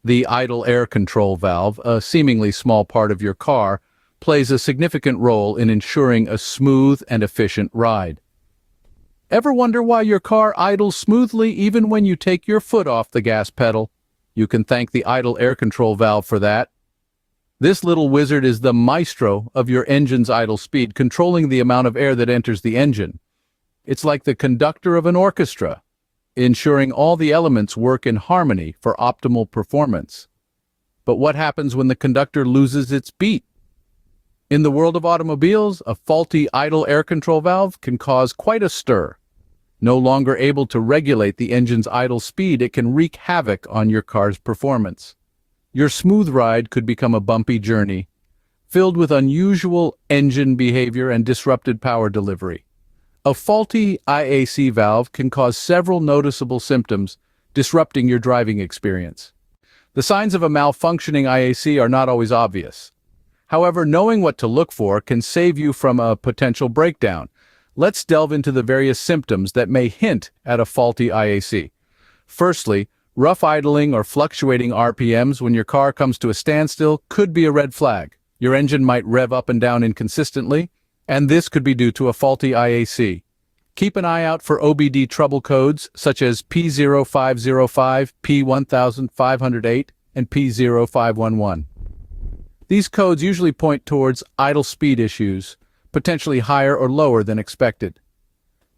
The idle air control valve, a seemingly small part of your car, plays a significant role in ensuring a smooth and efficient ride. Ever wonder why your car idles smoothly even when you take your foot off the gas pedal? You can thank the idle air control valve for that. This little wizard is the maestro of your engine's idle speed, controlling the amount of air that enters the engine. It's like the conductor of an orchestra, ensuring all the elements work in harmony for optimal performance. But what happens when the conductor loses its beat? In the world of automobiles, a faulty idle air control valve can cause quite a stir. No longer able to regulate the engine's idle speed, it can wreak havoc on your car's performance. Your smooth ride could become a bumpy journey, filled with unusual engine behavior and disrupted power delivery. A faulty IAC valve can cause several noticeable symptoms, disrupting your driving experience. The signs of a malfunctioning IAC are not always obvious. However, knowing what to look for can save you from a potential breakdown. Let's delve into the various symptoms that may hint at a faulty IAC. Firstly, rough idling or fluctuating RPMs when your car comes to a standstill could be a red flag. Your engine might rev up and down inconsistently, and this could be due to a faulty IAC. Keep an eye out for OBD trouble codes such as P0505, P1508, and P0511. These codes usually point towards idle speed issues, potentially higher or lower than expected.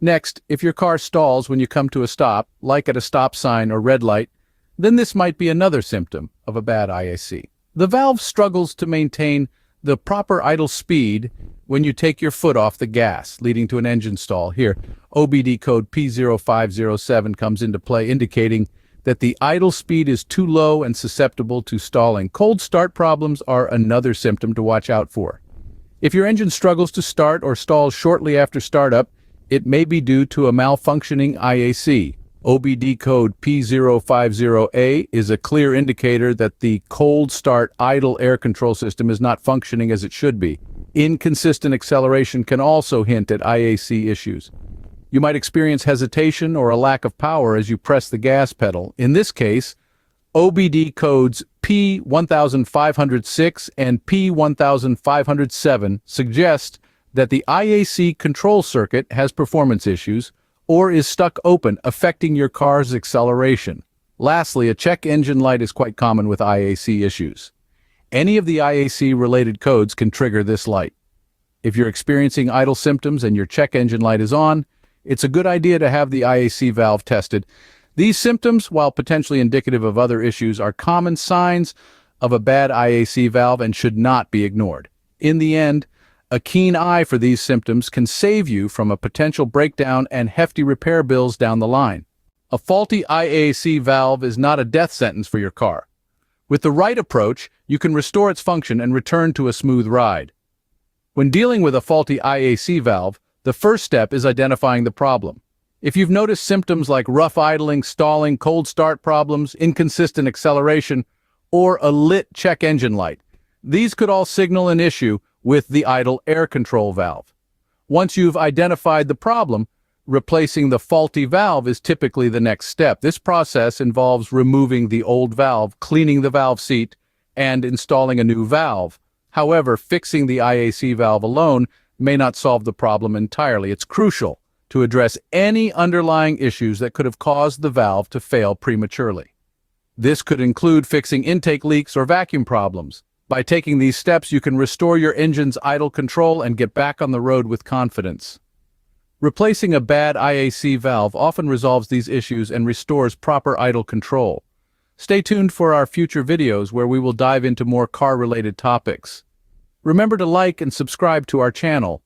Next, if your car stalls when you come to a stop, like at a stop sign or red light, then this might be another symptom of a bad IAC. The valve struggles to maintain the proper idle speed when you take your foot off the gas, leading to an engine stall. Here, OBD code P0507 comes into play, indicating that the idle speed is too low and susceptible to stalling. Cold start problems are another symptom to watch out for. If your engine struggles to start or stalls shortly after startup, it may be due to a malfunctioning IAC. OBD code P050A is a clear indicator that the cold start idle air control system is not functioning as it should be. Inconsistent acceleration can also hint at IAC issues. You might experience hesitation or a lack of power as you press the gas pedal. In this case, OBD codes P1506 and P1507 suggest that the IAC control circuit has performance issues or is stuck open, affecting your car's acceleration. Lastly, a check engine light is quite common with IAC issues. Any of the IAC-related codes can trigger this light. If you're experiencing idle symptoms and your check engine light is on, it's a good idea to have the IAC valve tested. These symptoms, while potentially indicative of other issues, are common signs of a bad IAC valve and should not be ignored. In the end, a keen eye for these symptoms can save you from a potential breakdown and hefty repair bills down the line. A faulty IAC valve is not a death sentence for your car. With the right approach, you can restore its function and return to a smooth ride. When dealing with a faulty IAC valve, the first step is identifying the problem. If you've noticed symptoms like rough idling, stalling, cold start problems, inconsistent acceleration, or a lit check engine light, these could all signal an issue with the idle air control valve. Once you've identified the problem, replacing the faulty valve is typically the next step. This process involves removing the old valve, cleaning the valve seat, and installing a new valve. However, fixing the IAC valve alone may not solve the problem entirely. It's crucial to address any underlying issues that could have caused the valve to fail prematurely. This could include fixing intake leaks or vacuum problems. By taking these steps, you can restore your engine's idle control and get back on the road with confidence. Replacing a bad IAC valve often resolves these issues and restores proper idle control. Stay tuned for our future videos where we will dive into more car-related topics. Remember to like and subscribe to our channel